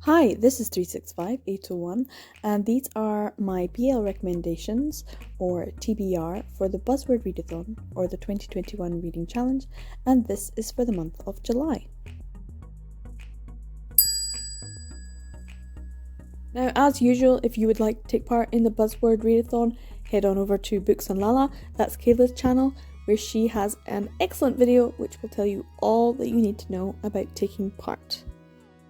Hi, this is 365801 and these are my BL recommendations or TBR for the Buzzword Readathon or the 2021 Reading Challenge, and this is for the month of July. Now, as usual, if you would like to take part in the Buzzword Readathon, head on over to Books on Lala, that's Kayla's channel, where she has an excellent video which will tell you all that you need to know about taking part.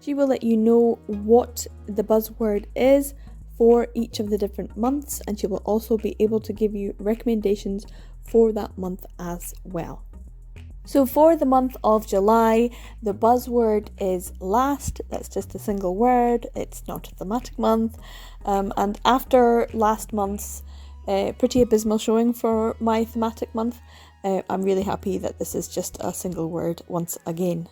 She will let you know what the buzzword is for each of the different months, and she will also be able to give you recommendations for that month as well. So for the month of July, the buzzword is last. That's just a single word. It's not a thematic month. And after last month's pretty abysmal showing for my thematic month, I'm really happy that this is just a single word once again.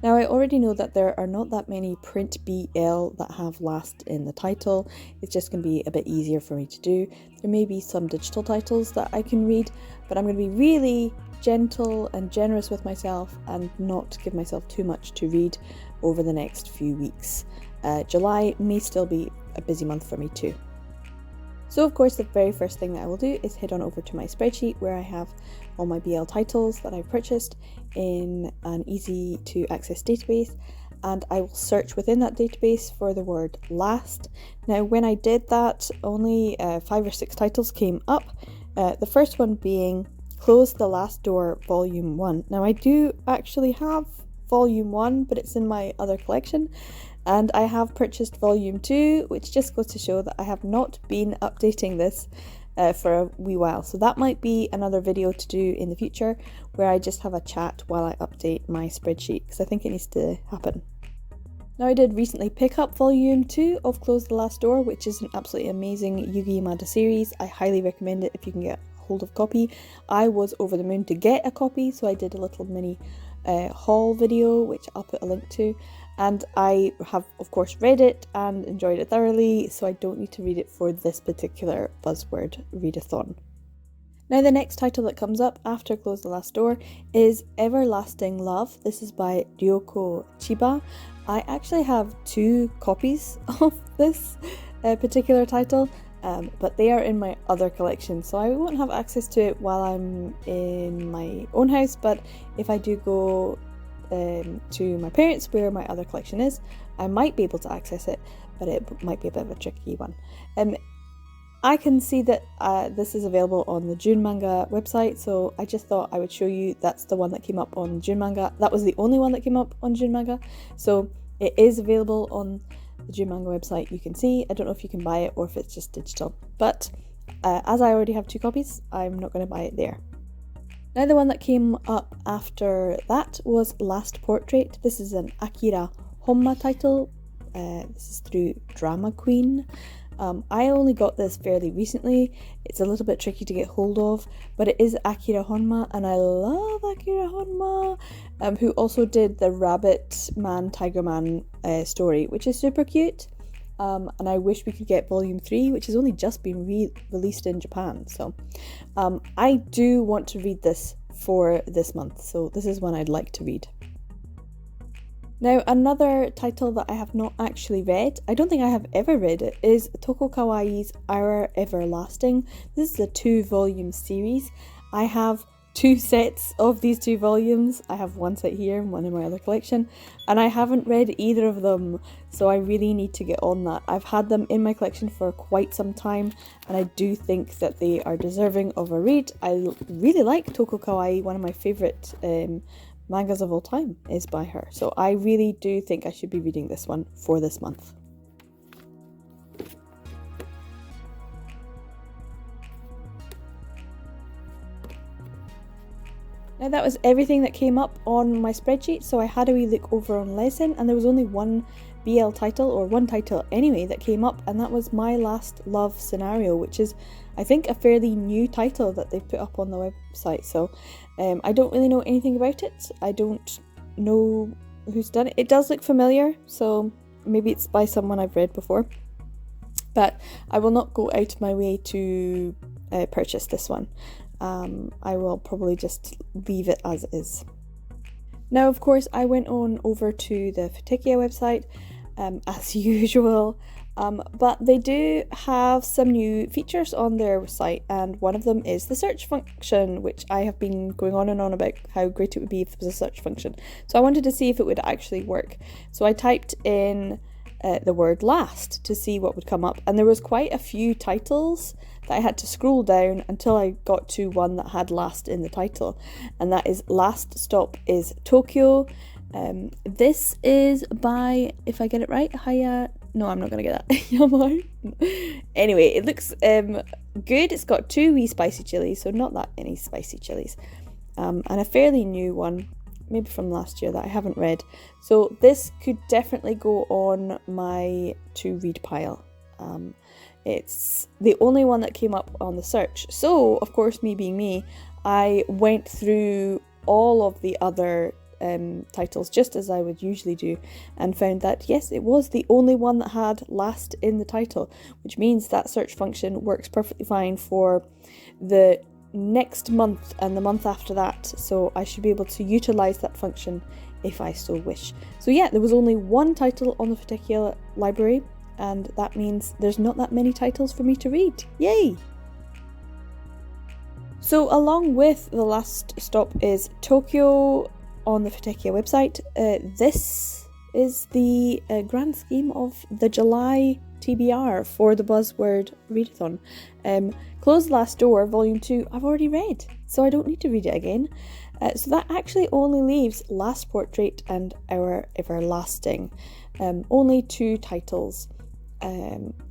Now, I already know that there are not that many print BL that have last in the title. It's just going to be a bit easier for me to do. There may be some digital titles that I can read, but I'm going to be really gentle and generous with myself and not give myself too much to read over the next few weeks. July may still be a busy month for me too. So of course the very first thing that I will do is head on over to my spreadsheet where I have all my BL titles that I've purchased in an easy to access database, and I will search within that database for the word last. Now when I did that, only 5 or 6 titles came up, the first one being Close the Last Door Volume 1. Now I do actually have Volume 1, but it's in my other collection. And I have purchased Volume 2, which just goes to show that I have not been updating this for a wee while. So that might be another video to do in the future where I just have a chat while I update my spreadsheet, because I think it needs to happen. Now I did recently pick up Volume 2 of Close the Last Door, which is an absolutely amazing Yugi Yamada series. I highly recommend it if you can get hold of a copy. I was over the moon to get a copy, so I did a little mini haul video, which I'll put a link to. And I have, of course, read it and enjoyed it thoroughly, so I don't need to read it for this particular Buzzword Readathon. Now, the next title that comes up after Close the Last Door is Everlasting Love. This is by Ryoko Chiba. I actually have 2 copies of this particular title, but they are in my other collection, so I won't have access to it while I'm in my own house, but if I do go to my parents where my other collection is, I might be able to access it, but it might be a bit of a tricky one. I can see that this is available on the June Manga website, so I just thought I would show you. That's the one that came up on June Manga. That was the only one that came up on June Manga, so it is available on the June Manga website. You can see. I don't know if you can buy it or if it's just digital, but as I already have 2 copies, I'm not going to buy it there. Now the one that came up after that was Last Portrait. This is an Akira Honma title. This is through Drama Queen. I only got this fairly recently. It's a little bit tricky to get hold of, but it is Akira Honma, and I love Akira Honma, who also did the Rabbit Man, Tiger Man story, which is super cute. And I wish we could get Volume 3, which has only just been released in Japan. So I do want to read this for this month, so this is one I'd like to read. Now, another title that I have not actually read, I don't think I have ever read it, is Toko Kawaii's Our Everlasting. This is a 2-volume series. I have 2 sets of these 2 volumes. I have one set here and one in my other collection, and I haven't read either of them, so I really need to get on that. I've had them in my collection for quite some time, and I do think that they are deserving of a read. I really like Toko Kawaii. One of my favourite mangas of all time is by her, so I really do think I should be reading this one for this month. Now that was everything that came up on my spreadsheet, so I had a wee look over on Lesson, and there was only one BL title, or one title anyway, that came up, and that was My Last Love Scenario, which is, I think, a fairly new title that they've put up on the website. So I don't really know anything about it. I don't know who's done it. It does look familiar, so maybe it's by someone I've read before, but I will not go out of my way to purchase this one. I will probably just leave it as is. Now, of course, I went on over to the Fatikia website, as usual, but they do have some new features on their site, and one of them is the search function, which I have been going on and on about how great it would be if there was a search function. So I wanted to see if it would actually work. So I typed in the word last to see what would come up, and there was quite a few titles that I had to scroll down until I got to one that had last in the title, and that is Last Stop is Tokyo. This is by, if I get it right, no, I'm not gonna get that. Anyway, it looks good. It's got 2 wee spicy chilies, so not that many spicy chilies, and a fairly new one, maybe from last year, that I haven't read. So this could definitely go on my to read pile. It's the only one that came up on the search. So, of course, me being me, I went through all of the other titles just as I would usually do, and found that yes, it was the only one that had last in the title, which means that search function works perfectly fine for the next month and the month after that. So I should be able to utilize that function if I so wish. So yeah, there was only one title on the Fatikia library, and that means there's not that many titles for me to read. Yay! So along with The Last Stop is Tokyo on the Fatikia website, this is the grand scheme of the July TBR for the Buzzword Readathon. Close the Last Door, Volume 2, I've already read, so I don't need to read it again. So that actually only leaves Last Portrait and Our Everlasting. Only 2 titles.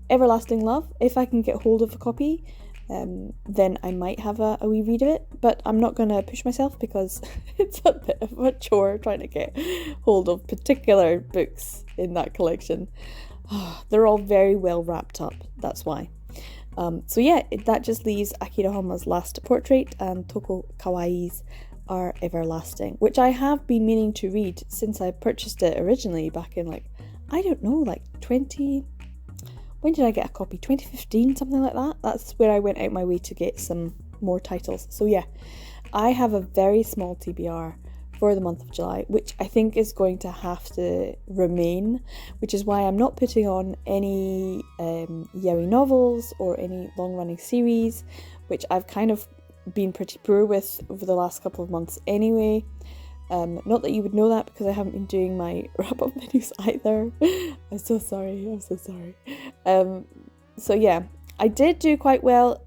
Everlasting Love, if I can get hold of a copy, then I might have a wee read of it, but I'm not going to push myself because it's a bit of a chore trying to get hold of particular books in that collection. They're all very well wrapped up, that's why. So yeah, that just leaves Akira Honma's Last Portrait and Toko Kawaii's Are Everlasting, which I have been meaning to read since I purchased it originally back in, I don't know, when did I get a copy? 2015, something like that? That's where I went out my way to get some more titles. So yeah, I have a very small TBR for the month of July, which I think is going to have to remain, which is why I'm not putting on any yaoi novels or any long-running series, which I've kind of been pretty poor with over the last couple of months anyway. Not that you would know that because I haven't been doing my wrap-up videos either. I'm so sorry. So yeah, I did do quite well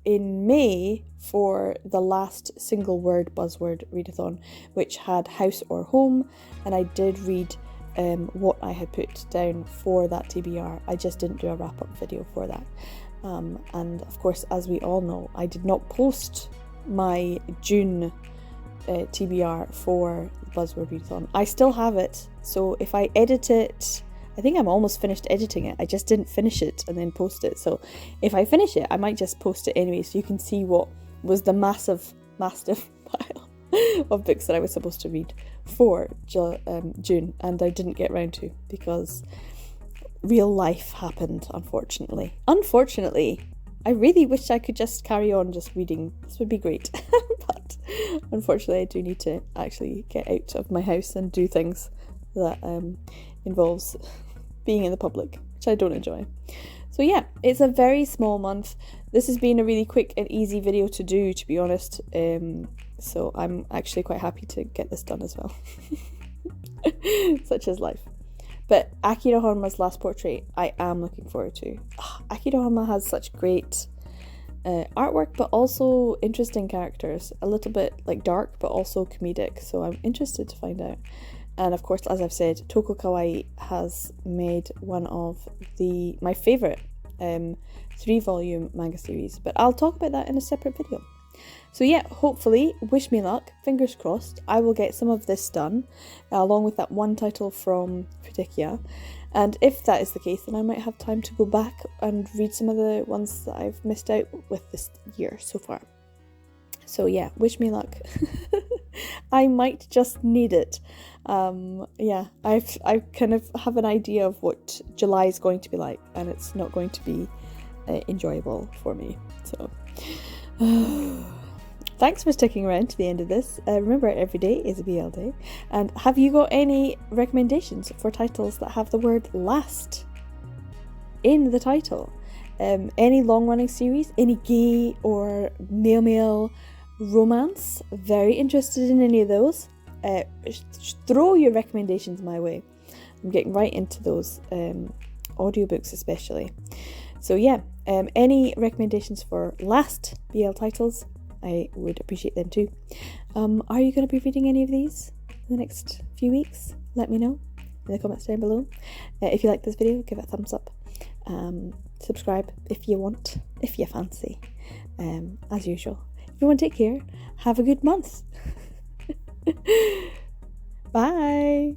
in May for the last single word Buzzword Readathon, which had House or Home, and I did read what I had put down for that TBR. I just didn't do a wrap-up video for that. And of course, as we all know, I did not post my June TBR for the Buzzword Readathon. I still have it, so if I edit it, I think I'm almost finished editing it, I just didn't finish it and then post it. So if I finish it, I might just post it anyway, so you can see what was the massive pile of books that I was supposed to read for June, and I didn't get around to because real life happened, unfortunately. I really wish I could just carry on just reading. This would be great. But unfortunately I do need to actually get out of my house and do things that involves being in the public, which I don't enjoy. So yeah, it's a very small month. This has been a really quick and easy video to do, to be honest. So I'm actually quite happy to get this done as well. Such is life. But Akira Honma's Last Portrait, I am looking forward to. Akira Honma has such great artwork, but also interesting characters. A little bit dark, but also comedic. So I'm interested to find out. And of course, as I've said, Toko Kawaii has made one of my favourite 3-volume manga series. But I'll talk about that in a separate video. So yeah, hopefully, wish me luck, fingers crossed, I will get some of this done, along with that one title from Fatikia. And if that is the case, then I might have time to go back and read some of the ones that I've missed out with this year so far. So yeah, wish me luck. I might just need it. Yeah, I kind of have an idea of what July is going to be like, and it's not going to be enjoyable for me. So Thanks for sticking around to the end of this. Remember, every day is a BL day. And have you got any recommendations for titles that have the word last in the title? Any long-running series, any gay or male romance? Very interested in any of those. Throw your recommendations my way. I'm getting right into those audiobooks especially. So yeah, any recommendations for last BL titles, I would appreciate them too. Are you going to be reading any of these in the next few weeks? Let me know in the comments down below. If you like this video, give it a thumbs up. Subscribe if you want, if you fancy. As usual, if you want to take care, have a good month. Bye.